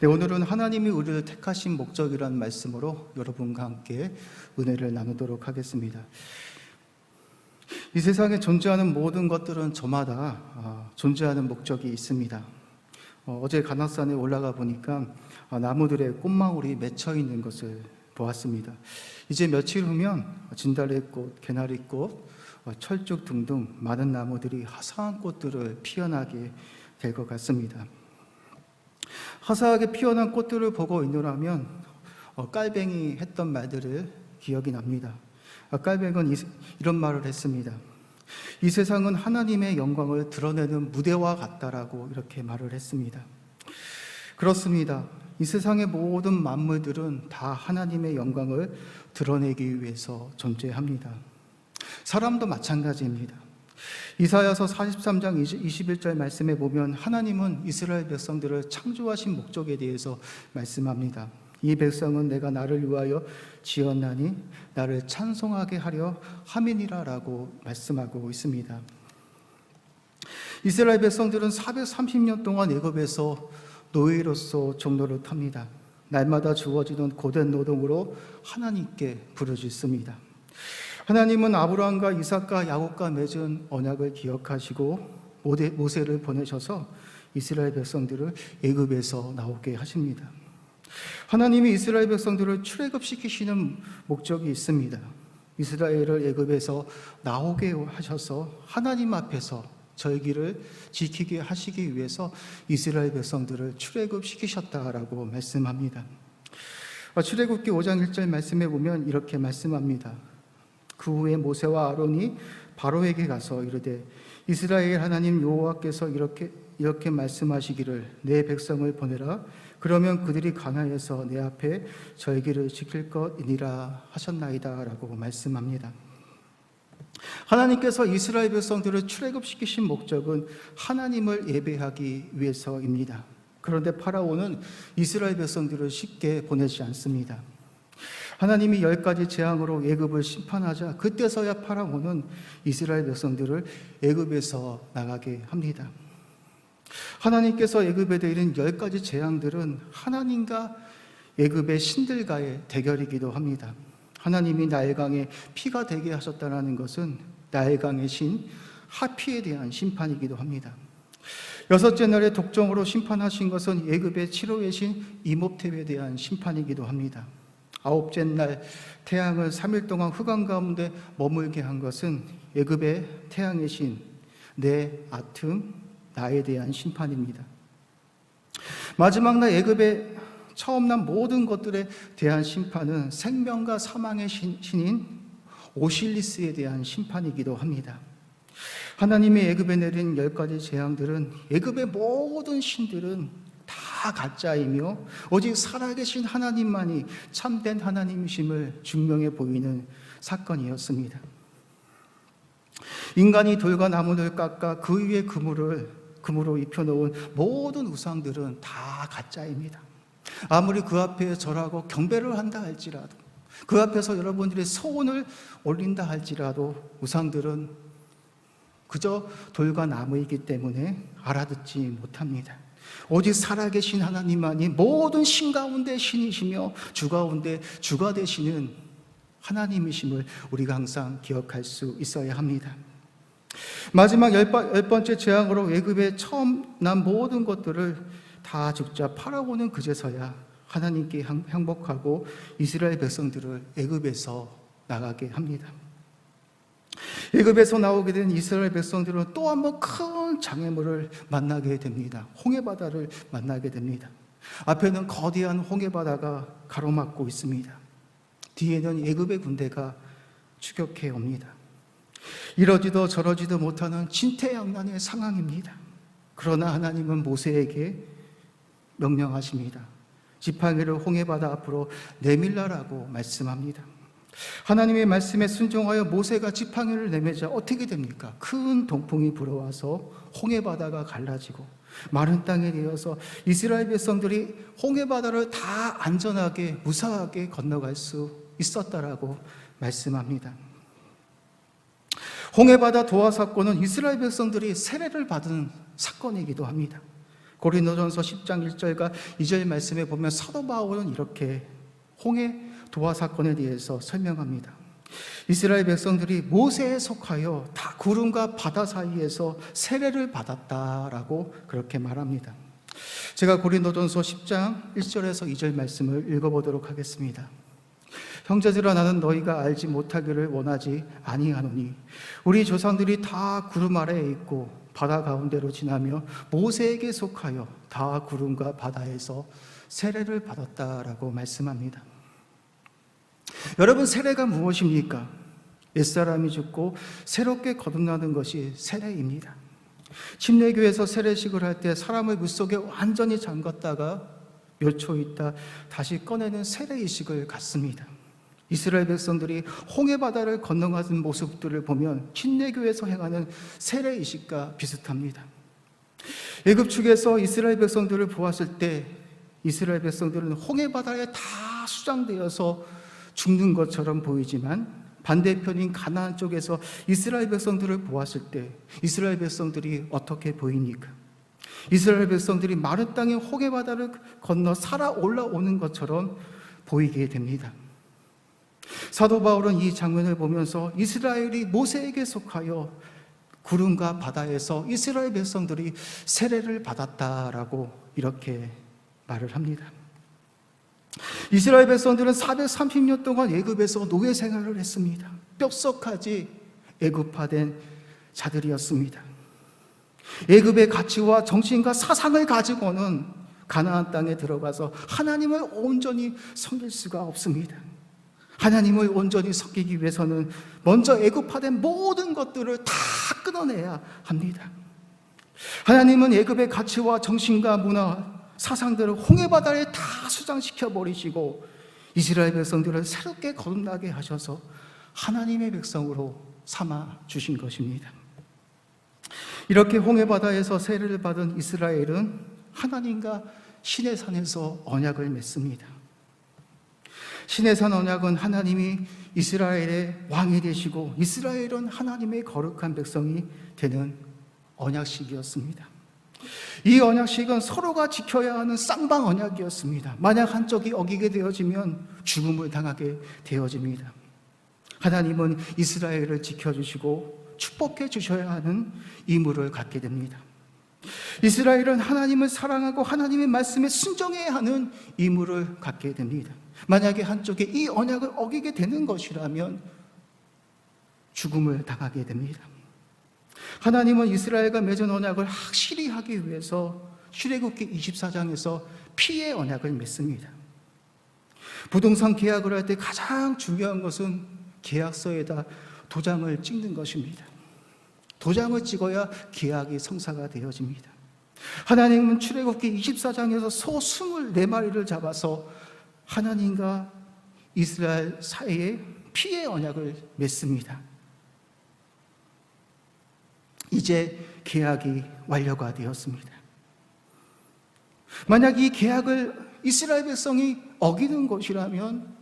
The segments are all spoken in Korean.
네, 오늘은 하나님이 우리를 택하신 목적이라는 말씀으로 여러분과 함께 은혜를 나누도록 하겠습니다. 이 세상에 존재하는 모든 것들은 저마다 존재하는 목적이 있습니다. 어제 관악산에 올라가 보니까 나무들에 꽃망울이 맺혀 있는 것을 보았습니다. 이제 며칠 후면 진달래꽃, 개나리꽃, 철쭉 등등 많은 나무들이 화사한 꽃들을 피어나게 될 것 같습니다. 화사하게 피어난 꽃들을 보고 있노라면 깔뱅이 했던 말들을 기억이 납니다. 깔뱅은 이런 말을 했습니다. 이 세상은 하나님의 영광을 드러내는 무대와 같다라고 이렇게 말을 했습니다. 그렇습니다. 이 세상의 모든 만물들은 다 하나님의 영광을 드러내기 위해서 존재합니다. 사람도 마찬가지입니다. 이사야서 43장 21절 말씀에 보면 하나님은 이스라엘 백성들을 창조하신 목적에 대해서 말씀합니다. 이 백성은 내가 나를 위하여 지었나니 나를 찬송하게 하려 함이니라 라고 말씀하고 있습니다. 이스라엘 백성들은 430년 동안 애굽에서 노예로서 종로를 탑니다. 날마다 주어지는 고된 노동으로 하나님께 부르짖습니다. 하나님은 아브라함과 이삭과 야곱과 맺은 언약을 기억하시고 모세를 보내셔서 이스라엘 백성들을 애굽에서 나오게 하십니다. 하나님이 이스라엘 백성들을 출애굽시키시는 목적이 있습니다. 이스라엘을 애굽에서 나오게 하셔서 하나님 앞에서 저희 길을 지키게 하시기 위해서 이스라엘 백성들을 출애굽시키셨다라고 말씀합니다. 출애굽기 5장 1절 말씀에 보면 이렇게 말씀합니다. 그 후에 모세와 아론이 바로에게 가서 이르되 이스라엘 하나님 여호와께서 이렇게 말씀하시기를 내 백성을 보내라. 그러면 그들이 가나안에서 내 앞에 저희 길을 지킬 것이니라 하셨나이다 라고 말씀합니다. 하나님께서 이스라엘 백성들을 출애굽시키신 목적은 하나님을 예배하기 위해서입니다. 그런데 파라오는 이스라엘 백성들을 쉽게 보내지 않습니다. 하나님이 10가지 재앙으로 애굽을 심판하자 그때서야 파라오는 이스라엘 백성들을 애굽에서 나가게 합니다. 하나님께서 애굽에 내린 10가지 재앙들은 하나님과 애굽의 신들과의 대결이기도 합니다. 하나님이 나일강에 피가 되게 하셨다는 것은 나일강의 신 하피에 대한 심판이기도 합니다. 6째 날에 독정으로 심판하신 것은 애굽의 치료의 신 이몹텝에 대한 심판이기도 합니다. 9째 날 태양을 3일 동안 흑암 가운데 머물게 한 것은 애굽의 태양의 신 아툼 나에 대한 심판입니다. 마지막 날 애굽에 처음 난 모든 것들에 대한 심판은 생명과 사망의 신인 오실리스에 대한 심판이기도 합니다. 하나님이 애굽에 내린 10가지 재앙들은 애굽의 모든 신들은 다 가짜이며 오직 살아계신 하나님만이 참된 하나님이심을 증명해 보이는 사건이었습니다. 인간이 돌과 나무를 깎아 그 위에 금으로 입혀놓은 모든 우상들은 다 가짜입니다. 아무리 그 앞에 절하고 경배를 한다 할지라도 그 앞에서 여러분들이 소원을 올린다 할지라도 우상들은 그저 돌과 나무이기 때문에 알아듣지 못합니다. 오직 살아계신 하나님만이 모든 신 가운데 신이시며 주 가운데 주가 되시는 하나님이심을 우리가 항상 기억할 수 있어야 합니다. 마지막 10번째 재앙으로 애굽에 처음 난 모든 것들을 다 죽자 파라오는 그제서야 하나님께 항복하고 이스라엘 백성들을 애굽에서 나가게 합니다. 애굽에서 나오게 된 이스라엘 백성들은 또 한 번 큰 장애물을 만나게 됩니다. 홍해바다를 만나게 됩니다. 앞에는 거대한 홍해바다가 가로막고 있습니다. 뒤에는 애굽의 군대가 추격해 옵니다. 이러지도 저러지도 못하는 진퇴양난의 상황입니다. 그러나 하나님은 모세에게 명령하십니다. 지팡이를 홍해바다 앞으로 내밀라라고 말씀합니다. 하나님의 말씀에 순종하여 모세가 지팡이를 내밀자 어떻게 됩니까? 큰 동풍이 불어와서 홍해바다가 갈라지고 마른 땅에 내어서 이스라엘 백성들이 홍해바다를 다 안전하게 무사하게 건너갈 수 있었다라고 말씀합니다. 홍해바다 도하 사건은 이스라엘 백성들이 세례를 받은 사건이기도 합니다. 고린도전서 10장 1절과 2절 말씀에 보면 사도 바울은 이렇게 홍해 도화 사건에 대해서 설명합니다. 이스라엘 백성들이 모세에 속하여 다 구름과 바다 사이에서 세례를 받았다라고 그렇게 말합니다. 제가 고린도전서 10장 1절에서 2절 말씀을 읽어보도록 하겠습니다. 형제들아, 나는 너희가 알지 못하기를 원하지 아니하노니 우리 조상들이 다 구름 아래에 있고 바다 가운데로 지나며 모세에게 속하여 다 구름과 바다에서 세례를 받았다라고 말씀합니다. 여러분, 세례가 무엇입니까? 옛사람이 죽고 새롭게 거듭나는 것이 세례입니다. 침례교에서 세례식을 할 때 사람을 물속에 완전히 잠갔다가 몇 초 있다 다시 꺼내는 세례의식을 갖습니다. 이스라엘 백성들이 홍해바다를 건너가는 모습들을 보면 침례교에서 행하는 세례의식과 비슷합니다. 애굽 측에서 이스라엘 백성들을 보았을 때 이스라엘 백성들은 홍해바다에 다 수장되어서 죽는 것처럼 보이지만 반대편인 가나안 쪽에서 이스라엘 백성들을 보았을 때 이스라엘 백성들이 어떻게 보이니까? 이스라엘 백성들이 마른 땅의 홍해바다를 건너 살아 올라오는 것처럼 보이게 됩니다. 사도 바울은 이 장면을 보면서 이스라엘이 모세에게 속하여 구름과 바다에서 이스라엘 백성들이 세례를 받았다라고 이렇게 말을 합니다. 이스라엘 백성들은 430년 동안 애굽에서 노예 생활을 했습니다. 뼛속까지 애굽화된 자들이었습니다. 애굽의 가치와 정신과 사상을 가지고는 가나안 땅에 들어가서 하나님을 온전히 섬길 수가 없습니다. 하나님을 온전히 섬기기 위해서는 먼저 애굽화된 모든 것들을 다 끊어내야 합니다. 하나님은 애굽의 가치와 정신과 문화, 사상들을 홍해바다에 다 수장시켜 버리시고 이스라엘 백성들을 새롭게 거듭나게 하셔서 하나님의 백성으로 삼아 주신 것입니다. 이렇게 홍해바다에서 세례를 받은 이스라엘은 하나님과 시내산에서 언약을 맺습니다. 시내산 언약은 하나님이 이스라엘의 왕이 되시고 이스라엘은 하나님의 거룩한 백성이 되는 언약식이었습니다. 이 언약식은 서로가 지켜야 하는 쌍방 언약이었습니다. 만약 한쪽이 어기게 되어지면 죽음을 당하게 되어집니다. 하나님은 이스라엘을 지켜주시고 축복해 주셔야 하는 의무를 갖게 됩니다. 이스라엘은 하나님을 사랑하고 하나님의 말씀에 순종해야 하는 의무를 갖게 됩니다. 만약에 한쪽이 이 언약을 어기게 되는 것이라면 죽음을 당하게 됩니다. 하나님은 이스라엘과 맺은 언약을 확실히 하기 위해서 출애굽기 24장에서 피의 언약을 맺습니다. 부동산 계약을 할 때 가장 중요한 것은 계약서에다 도장을 찍는 것입니다. 도장을 찍어야 계약이 성사가 되어집니다. 하나님은 출애굽기 24장에서 소 24마리를 잡아서 하나님과 이스라엘 사이에 피의 언약을 맺습니다. 이제 계약이 완료가 되었습니다. 만약 이 계약을 이스라엘 백성이 어기는 것이라면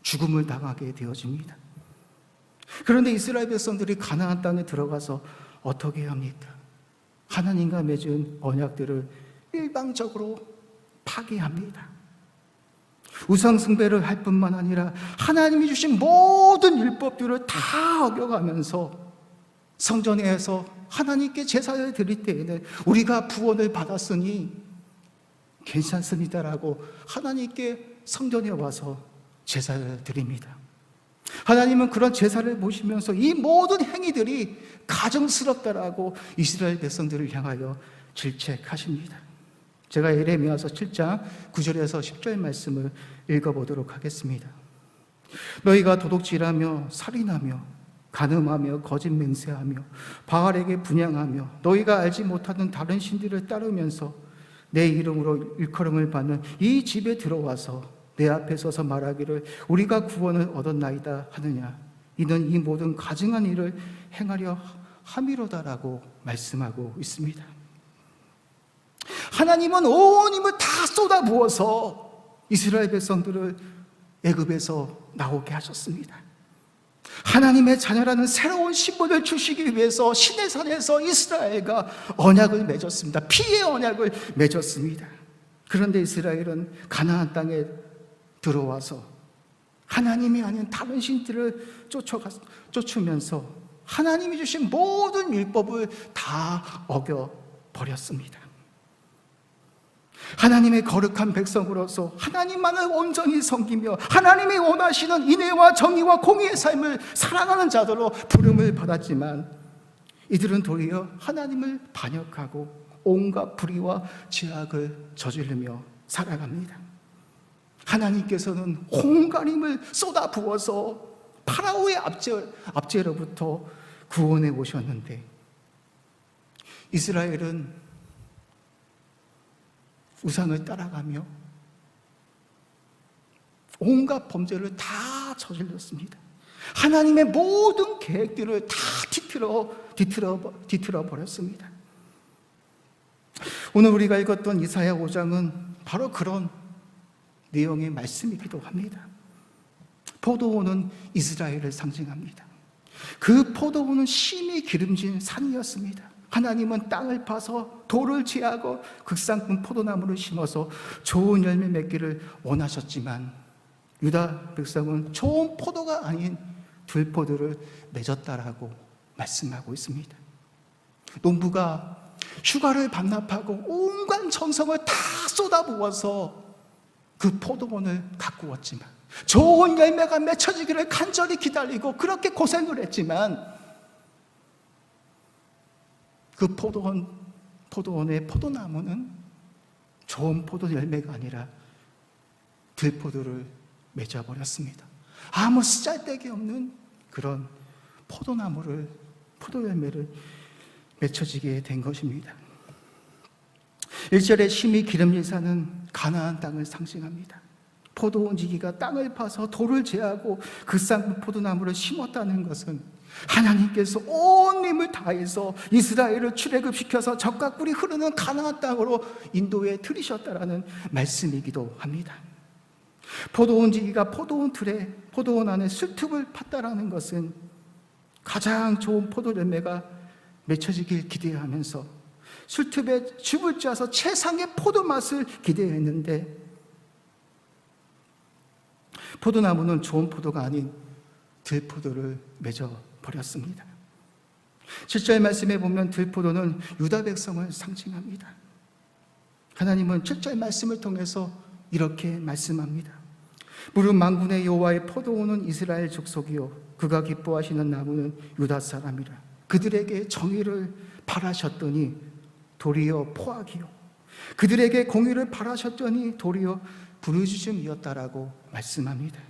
죽음을 당하게 되어집니다. 그런데 이스라엘 백성들이 가나안 땅에 들어가서 어떻게 합니까? 하나님과 맺은 언약들을 일방적으로 파기합니다. 우상숭배를 할 뿐만 아니라 하나님이 주신 모든 율법들을 다 어겨가면서 성전에서 하나님께 제사를 드릴 때에는 우리가 구원을 받았으니 괜찮습니다라고 하나님께 성전에 와서 제사를 드립니다. 하나님은 그런 제사를 보시면서 이 모든 행위들이 가증스럽다라고 이스라엘 백성들을 향하여 질책하십니다. 제가 예레미야서 7장 9절에서 10절 말씀을 읽어보도록 하겠습니다. 너희가 도둑질하며 살인하며 간음하며 거짓 맹세하며 바알에게 분향하며 너희가 알지 못하는 다른 신들을 따르면서 내 이름으로 일컬음을 받는 이 집에 들어와서 내 앞에 서서 말하기를 우리가 구원을 얻었나이다 하느냐, 이는 이 모든 가증한 일을 행하려 함이로다라고 말씀하고 있습니다. 하나님은 온 힘을 다 쏟아부어서 이스라엘 백성들을 애굽에서 나오게 하셨습니다. 하나님의 자녀라는 새로운 신분을 주시기 위해서 신의 산에서 이스라엘과 언약을 맺었습니다. 피의 언약을 맺었습니다. 그런데 이스라엘은 가나안 땅에 들어와서 하나님이 아닌 다른 신들을 쫓으면서 하나님이 주신 모든 율법을 다 어겨버렸습니다. 하나님의 거룩한 백성으로서 하나님만을 온전히 섬기며 하나님이 원하시는 인애와 정의와 공의의 삶을 살아가는 자들로 부름을 받았지만 이들은 도리어 하나님을 반역하고 온갖 불의와 죄악을 저지르며 살아갑니다. 하나님께서는 홍가림을 쏟아 부어서 파라오의 압제로부터 구원해 오셨는데 이스라엘은 우상을 따라가며 온갖 범죄를 다 저질렀습니다. 하나님의 모든 계획들을 다 뒤틀어 버렸습니다. 오늘 우리가 읽었던 이사야 5장은 바로 그런 내용의 말씀이기도 합니다. 포도원은 이스라엘을 상징합니다. 그 포도원은 심히 기름진 산이었습니다. 하나님은 땅을 파서 돌을 제하고 극상품 포도나무를 심어서 좋은 열매 맺기를 원하셨지만 유다 백성은 좋은 포도가 아닌 들포도를 맺었다라고 말씀하고 있습니다. 농부가 휴가를 반납하고 온갖 정성을 다 쏟아부어서 그 포도원을 가꾸었지만 좋은 열매가 맺혀지기를 간절히 기다리고 그렇게 고생을 했지만 그 포도원의 포도나무는 좋은 포도 열매가 아니라 들포도를 맺어버렸습니다. 아무 쓰잘데기 없는 그런 포도 열매를 맺혀지게 된 것입니다. 1절에 심히 기름진 산은 가나안 땅을 상징합니다. 포도원 지기가 땅을 파서 돌을 제하고 그 쌍 포도나무를 심었다는 것은 하나님께서 온 힘을 다해서 이스라엘을 출애굽시켜서 젖과 꿀이 흐르는 가나안 땅으로 인도해 들이셨다라는 말씀이기도 합니다. 포도원 지기가 포도원 안에 술특을 팠다라는 것은 가장 좋은 포도 열매가 맺혀지길 기대하면서 술특에 즙을 짜서 최상의 포도 맛을 기대했는데 포도나무는 좋은 포도가 아닌 들포도를 맺어버렸습니다. 7절 말씀에 보면 들포도는 유다 백성을 상징합니다. 하나님은 7절 말씀을 통해서 이렇게 말씀합니다. 무릇 만군의 여호와의 포도원은 이스라엘 족속이요 그가 기뻐하시는 나무는 유다 사람이라. 그들에게 정의를 바라셨더니 도리어 포악이요 그들에게 공의를 바라셨더니 도리어 부르짖음이었다라고 말씀합니다.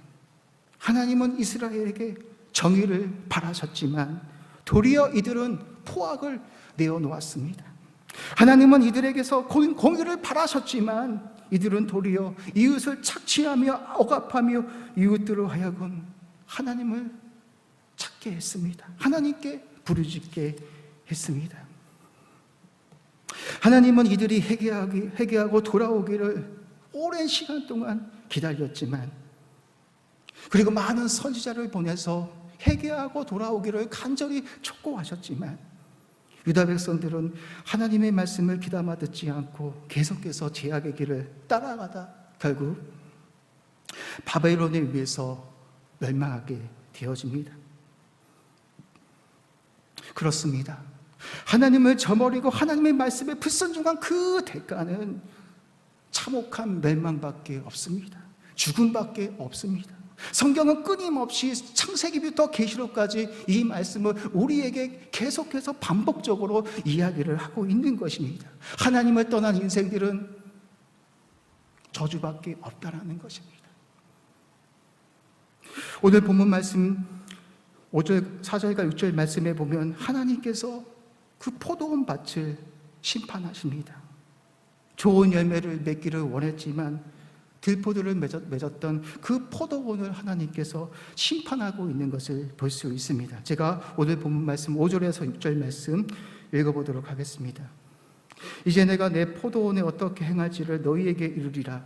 하나님은 이스라엘에게 정의를 바라셨지만 도리어 이들은 포악을 내어놓았습니다. 하나님은 이들에게서 공의를 바라셨지만 이들은 도리어 이웃을 착취하며 억압하며 이웃들을 하여금 하나님을 찾게 했습니다. 하나님께 부르짖게 했습니다. 하나님은 이들이 회개하고 돌아오기를 오랜 시간 동안 기다렸지만 그리고 많은 선지자를 보내서 회개하고 돌아오기를 간절히 촉구하셨지만 유다 백성들은 하나님의 말씀을 귀담아 듣지 않고 계속해서 죄악의 길을 따라가다 결국 바벨론에 의해서 멸망하게 되어집니다. 그렇습니다. 하나님을 저버리고 하나님의 말씀에 불순종한 그 대가는 참혹한 멸망밖에 없습니다. 죽음밖에 없습니다. 성경은 끊임없이 창세기부터 계시록까지 이 말씀을 우리에게 계속해서 반복적으로 이야기를 하고 있는 것입니다. 하나님을 떠난 인생들은 저주밖에 없다라는 것입니다. 오늘 본문 말씀 5절, 4절과 6절 말씀에 보면 하나님께서 그 포도원 밭을 심판하십니다. 좋은 열매를 맺기를 원했지만 들포도를 맺었던 그 포도원을 하나님께서 심판하고 있는 것을 볼 수 있습니다. 제가 오늘 본문 말씀 5절에서 6절 말씀 읽어보도록 하겠습니다. 이제 내가 내 포도원에 어떻게 행할지를 너희에게 이르리라.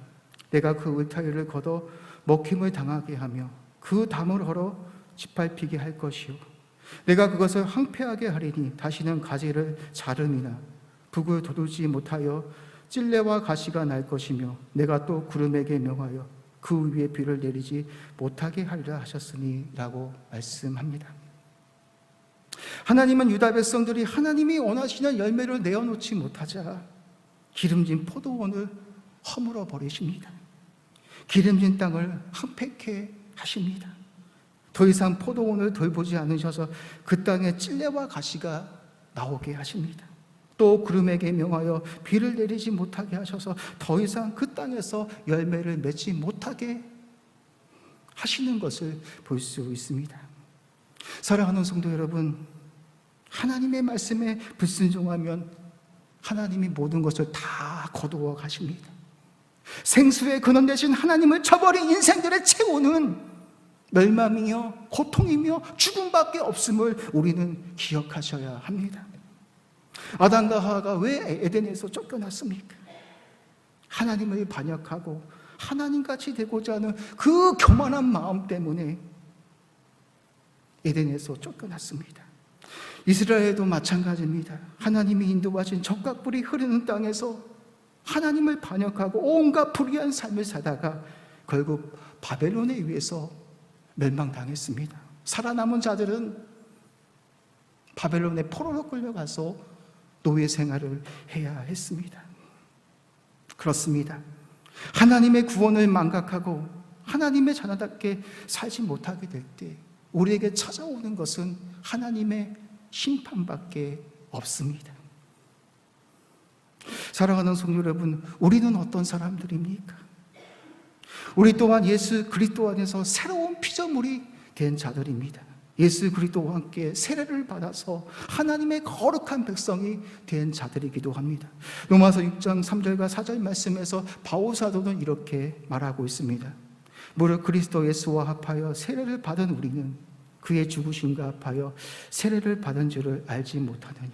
내가 그 울타리를 걷어 먹힘을 당하게 하며 그 담을 헐어 짓밟히게 할 것이요 내가 그것을 황폐하게 하리니 다시는 가지를 자름이나 북을 돋우지 못하여 찔레와 가시가 날 것이며 내가 또 구름에게 명하여 그 위에 비를 내리지 못하게 하리라 하셨으니 라고 말씀합니다. 하나님은 유다 백성들이 하나님이 원하시는 열매를 내어놓지 못하자 기름진 포도원을 허물어 버리십니다. 기름진 땅을 황폐케 하십니다. 더 이상 포도원을 돌보지 않으셔서 그 땅에 찔레와 가시가 나오게 하십니다. 또 구름에게 명하여 비를 내리지 못하게 하셔서 더 이상 그 땅에서 열매를 맺지 못하게 하시는 것을 볼 수 있습니다. 사랑하는 성도 여러분, 하나님의 말씀에 불순종하면 하나님이 모든 것을 다 거두어 가십니다. 생수의 근원 되신 하나님을 저버린 인생들의 최후는 멸망이며 고통이며 죽음밖에 없음을 우리는 기억하셔야 합니다. 아담과 하와가 왜 에덴에서 쫓겨났습니까? 하나님을 반역하고 하나님같이 되고자 하는 그 교만한 마음 때문에 에덴에서 쫓겨났습니다. 이스라엘도 마찬가지입니다. 하나님이 인도하신 적각불이 흐르는 땅에서 하나님을 반역하고 온갖 불의한 삶을 사다가 결국 바벨론에 의해서 멸망당했습니다. 살아남은 자들은 바벨론의 포로로 끌려가서 노예 생활을 해야 했습니다. 그렇습니다. 하나님의 구원을 망각하고 하나님의 자녀답게 살지 못하게 될 때 우리에게 찾아오는 것은 하나님의 심판밖에 없습니다. 사랑하는 성도 여러분, 우리는 어떤 사람들입니까? 우리 또한 예수 그리스도 안에서 새로운 피조물이 된 자들입니다. 예수 그리스도와 함께 세례를 받아서 하나님의 거룩한 백성이 된 자들이기도 합니다. 로마서 6장 3절과 4절 말씀에서 바울 사도는 이렇게 말하고 있습니다. 무릇 그리스도 예수와 합하여 세례를 받은 우리는 그의 죽으심과 합하여 세례를 받은 줄을 알지 못하느냐.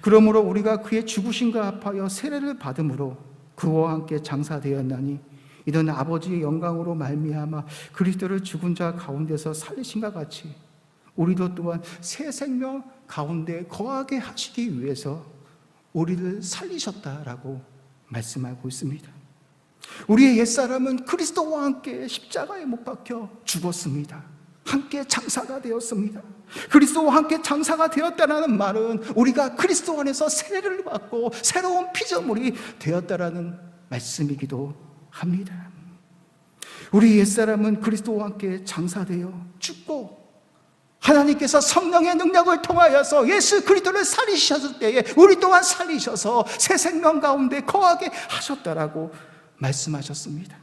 그러므로 우리가 그의 죽으심과 합하여 세례를 받음으로 그와 함께 장사되었나니 이는 아버지의 영광으로 말미암아 그리스도를 죽은 자 가운데서 살리신과 같이 우리도 또한 새 생명 가운데 거하게 하시기 위해서 우리를 살리셨다라고 말씀하고 있습니다. 우리의 옛사람은 그리스도와 함께 십자가에 못 박혀 죽었습니다. 함께 장사가 되었습니다. 그리스도와 함께 장사가 되었다는 말은 우리가 그리스도 안에서 세례를 받고 새로운 피조물이 되었다라는 말씀이기도 합니다. 우리 옛사람은 그리스도와 함께 장사되어 죽고 하나님께서 성령의 능력을 통하여서 예수 그리스도를 살리셨을 때에 우리 또한 살리셔서 새 생명 가운데 거하게 하셨다라고 말씀하셨습니다.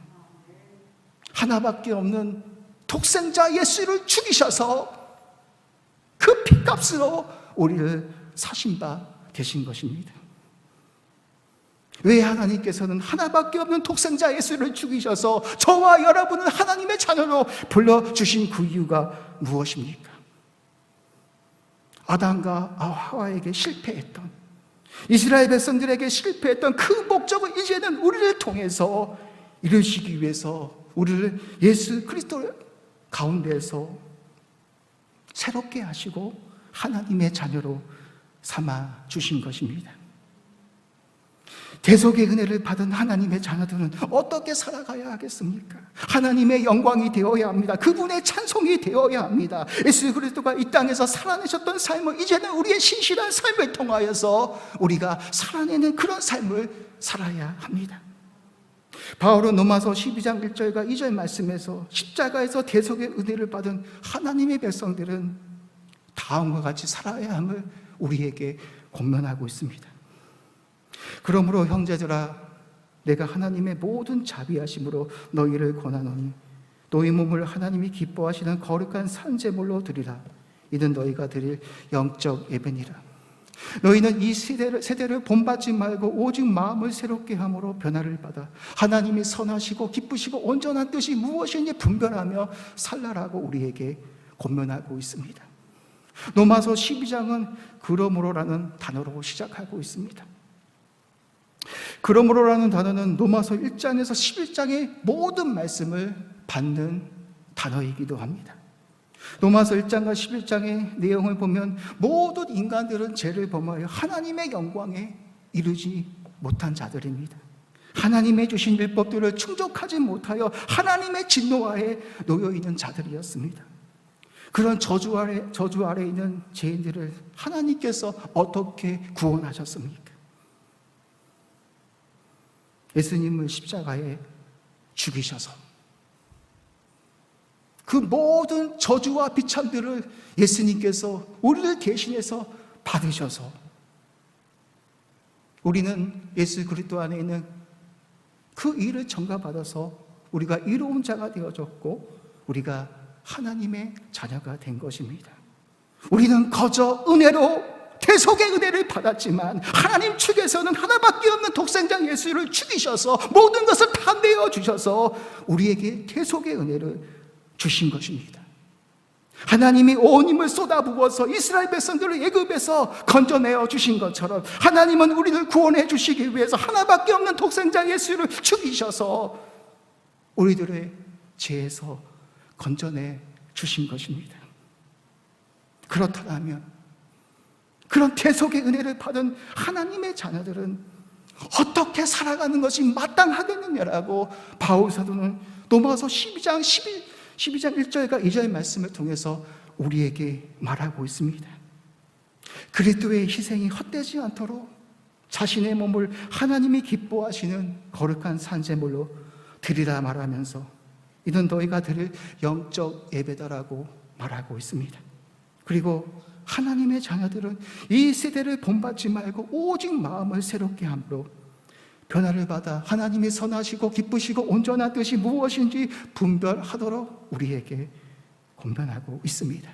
하나밖에 없는 독생자 예수를 죽이셔서 그 피값으로 우리를 사신 바 되신 것입니다. 왜 하나님께서는 하나밖에 없는 독생자 예수를 죽이셔서 저와 여러분을 하나님의 자녀로 불러주신 그 이유가 무엇입니까? 아담과 하와에게 실패했던, 이스라엘 백성들에게 실패했던 그 목적을 이제는 우리를 통해서 이루시기 위해서 우리를 예수 그리스도 가운데서 새롭게 하시고 하나님의 자녀로 삼아 주신 것입니다. 대속의 은혜를 받은 하나님의 자녀들은 어떻게 살아가야 하겠습니까? 하나님의 영광이 되어야 합니다. 그분의 찬송이 되어야 합니다. 예수 그리스도가 이 땅에서 살아내셨던 삶을 이제는 우리의 신실한 삶을 통하여서 우리가 살아내는 그런 삶을 살아야 합니다. 바울은 로마서 12장 1절과 2절 말씀에서 십자가에서 대속의 은혜를 받은 하나님의 백성들은 다음과 같이 살아야 함을 우리에게 권면하고 있습니다. 그러므로 형제들아, 내가 하나님의 모든 자비하심으로 너희를 권하노니 너희 몸을 하나님이 기뻐하시는 거룩한 산제물로 드리라. 이는 너희가 드릴 영적 예배니라. 너희는 이 세대를 본받지 말고 오직 마음을 새롭게 함으로 변화를 받아 하나님이 선하시고 기쁘시고 온전한 뜻이 무엇인지 분별하며 살라라고 우리에게 권면하고 있습니다. 로마서 12장은 그러므로라는 단어로 시작하고 있습니다. 그러므로라는 단어는 로마서 1장에서 11장의 모든 말씀을 받는 단어이기도 합니다. 로마서 1장과 11장의 내용을 보면 모든 인간들은 죄를 범하여 하나님의 영광에 이르지 못한 자들입니다. 하나님의 주신 율법들을 충족하지 못하여 하나님의 진노하에 놓여 있는 자들이었습니다. 그런 저주 아래 있는 죄인들을 하나님께서 어떻게 구원하셨습니까? 예수님을 십자가에 죽이셔서 그 모든 저주와 비참들을 예수님께서 우리를 대신해서 받으셔서 우리는 예수 그리스도 안에 있는 그 일을 전가받아서 우리가 이로운 자가 되어졌고 우리가 하나님의 자녀가 된 것입니다. 우리는 거저 은혜로 대속의 은혜를 받았지만 하나님 측에서는 하나밖에 없는 독생자 예수를 죽이셔서 모든 것을 다 내어주셔서 우리에게 대속의 은혜를 주신 것입니다. 하나님이 온 힘을 쏟아부어서 이스라엘 백성들을 애굽에서 건져내어 주신 것처럼 하나님은 우리를 구원해 주시기 위해서 하나밖에 없는 독생자 예수를 죽이셔서 우리들의 죄에서 건져내 주신 것입니다. 그렇다면 그런 대속의 은혜를 받은 하나님의 자녀들은 어떻게 살아가는 것이 마땅하겠느냐라고 바울 사도는 로마서 12장 1절과 2절 말씀을 통해서 우리에게 말하고 있습니다. 그리스도의 희생이 헛되지 않도록 자신의 몸을 하나님이 기뻐하시는 거룩한 산제물로 드리라 말하면서 이는 너희가 드릴 영적 예배다라고 말하고 있습니다. 그리고 하나님의 자녀들은 이 세대를 본받지 말고 오직 마음을 새롭게 함으로 변화를 받아 하나님이 선하시고 기쁘시고 온전한 뜻이 무엇인지 분별하도록 우리에게 권면하고 있습니다.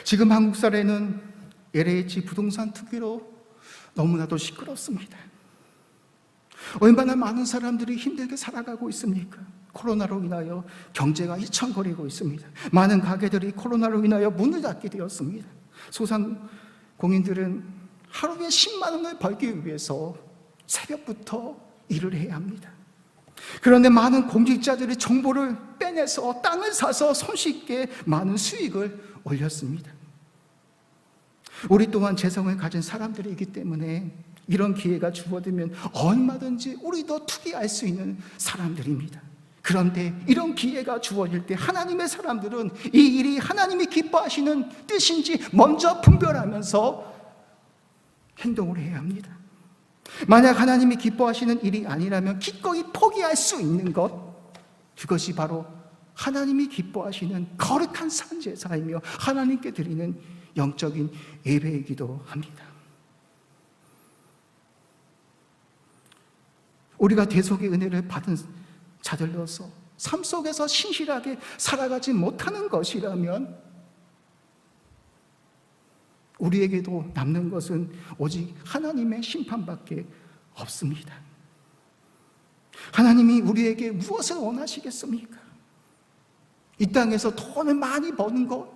지금 한국 사회는 LH 부동산 투기로 너무나도 시끄럽습니다. 얼마나 많은 사람들이 힘들게 살아가고 있습니까? 코로나로 인하여 경제가 휘청거리고 있습니다. 많은 가게들이 코로나로 인하여 문을 닫게 되었습니다. 소상공인들은 하루에 10만 원을 벌기 위해서 새벽부터 일을 해야 합니다. 그런데 많은 공직자들이 정보를 빼내서 땅을 사서 손쉽게 많은 수익을 올렸습니다. 우리 또한 재성을 가진 사람들이기 때문에 이런 기회가 주어지면 얼마든지 우리도 투기할 수 있는 사람들입니다. 그런데 이런 기회가 주어질 때 하나님의 사람들은 이 일이 하나님이 기뻐하시는 뜻인지 먼저 분별하면서 행동을 해야 합니다. 만약 하나님이 기뻐하시는 일이 아니라면 기꺼이 포기할 수 있는 것, 그것이 바로 하나님이 기뻐하시는 거룩한 산제사이며 하나님께 드리는 영적인 예배이기도 합니다. 우리가 대속의 은혜를 받은 자들로서 삶 속에서 신실하게 살아가지 못하는 것이라면 우리에게도 남는 것은 오직 하나님의 심판밖에 없습니다. 하나님이 우리에게 무엇을 원하시겠습니까? 이 땅에서 돈을 많이 버는 것,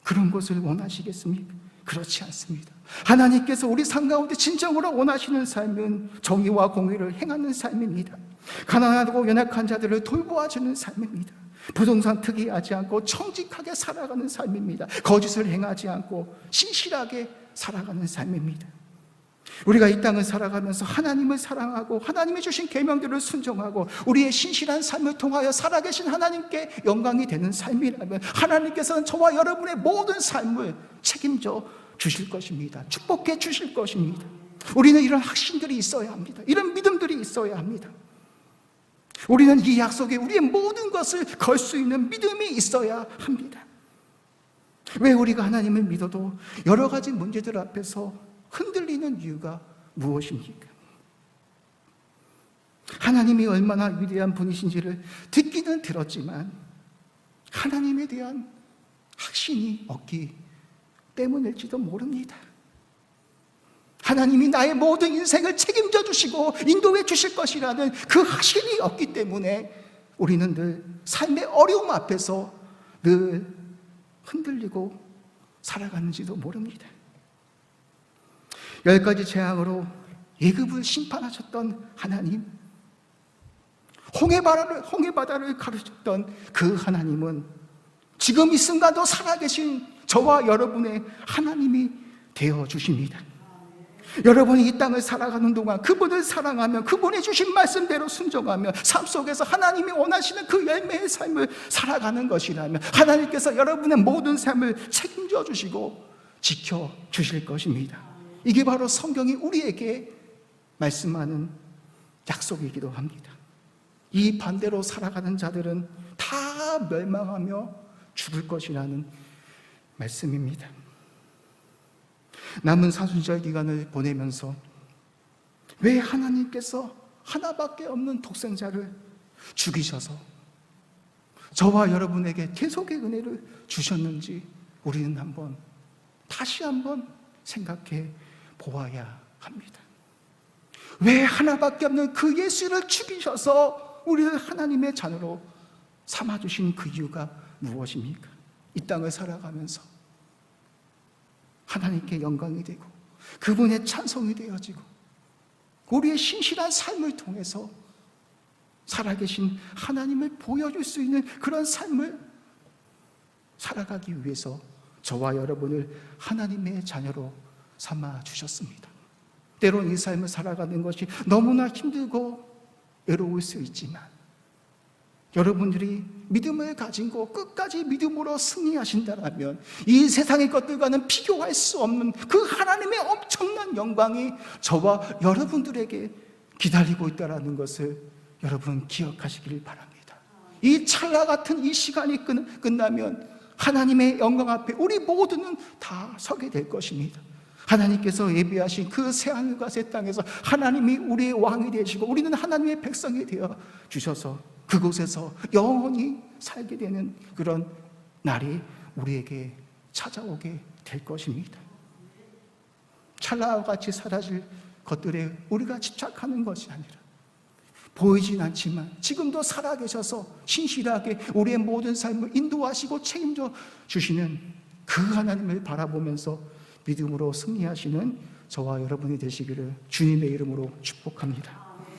그런 것을 원하시겠습니까? 그렇지 않습니다. 하나님께서 우리 삶 가운데 진정으로 원하시는 삶은 정의와 공의를 행하는 삶입니다. 가난하고 연약한 자들을 돌보아주는 삶입니다. 부동산 투기하지 않고 정직하게 살아가는 삶입니다. 거짓을 행하지 않고 신실하게 살아가는 삶입니다. 우리가 이 땅을 살아가면서 하나님을 사랑하고 하나님이 주신 계명들을 순종하고 우리의 신실한 삶을 통하여 살아계신 하나님께 영광이 되는 삶이라면 하나님께서는 저와 여러분의 모든 삶을 책임져 주실 것입니다. 축복해 주실 것입니다. 우리는 이런 확신들이 있어야 합니다. 이런 믿음들이 있어야 합니다. 우리는 이 약속에 우리의 모든 것을 걸 수 있는 믿음이 있어야 합니다. 왜 우리가 하나님을 믿어도 여러 가지 문제들 앞에서 흔들리는 이유가 무엇입니까? 하나님이 얼마나 위대한 분이신지를 듣기는 들었지만 하나님에 대한 확신이 없기 때문일지도 모릅니다. 하나님이 나의 모든 인생을 책임져 주시고 인도해 주실 것이라는 그 확신이 없기 때문에 우리는 늘 삶의 어려움 앞에서 늘 흔들리고 살아가는지도 모릅니다. 10가지 재앙으로 애굽을 심판하셨던 하나님, 홍해바다를 가르쳤던 그 하나님은 지금 이 순간도 살아계신 저와 여러분의 하나님이 되어 주십니다. 여러분이 이 땅을 살아가는 동안 그분을 사랑하며 그분이 주신 말씀대로 순종하며 삶 속에서 하나님이 원하시는 그 열매의 삶을 살아가는 것이라면 하나님께서 여러분의 모든 삶을 책임져 주시고 지켜 주실 것입니다. 이게 바로 성경이 우리에게 말씀하는 약속이기도 합니다. 이 반대로 살아가는 자들은 다 멸망하며 죽을 것이라는 말씀입니다. 남은 사순절 기간을 보내면서 왜 하나님께서 하나밖에 없는 독생자를 죽이셔서 저와 여러분에게 계속의 은혜를 주셨는지 우리는 다시 한번 생각해 보아야 합니다. 왜 하나밖에 없는 그 예수를 죽이셔서 우리를 하나님의 자녀로 삼아주신 그 이유가 무엇입니까? 이 땅을 살아가면서 하나님께 영광이 되고 그분의 찬송이 되어지고 우리의 신실한 삶을 통해서 살아계신 하나님을 보여줄 수 있는 그런 삶을 살아가기 위해서 저와 여러분을 하나님의 자녀로 삼아주셨습니다. 때론 이 삶을 살아가는 것이 너무나 힘들고 외로울 수 있지만 여러분들이 믿음을 가지고 끝까지 믿음으로 승리하신다면 이 세상의 것들과는 비교할 수 없는 그 하나님의 엄청난 영광이 저와 여러분들에게 기다리고 있다는 것을 여러분 기억하시길 바랍니다. 이 찰나 같은 이 시간이 끝나면 하나님의 영광 앞에 우리 모두는 다 서게 될 것입니다. 하나님께서 예비하신 그 새하늘과 새 땅에서 하나님이 우리의 왕이 되시고 우리는 하나님의 백성이 되어 주셔서 그곳에서 영원히 살게 되는 그런 날이 우리에게 찾아오게 될 것입니다. 찰나와 같이 사라질 것들에 우리가 집착하는 것이 아니라 보이진 않지만 지금도 살아계셔서 신실하게 우리의 모든 삶을 인도하시고 책임져 주시는 그 하나님을 바라보면서 믿음으로 승리하시는 저와 여러분이 되시기를 주님의 이름으로 축복합니다.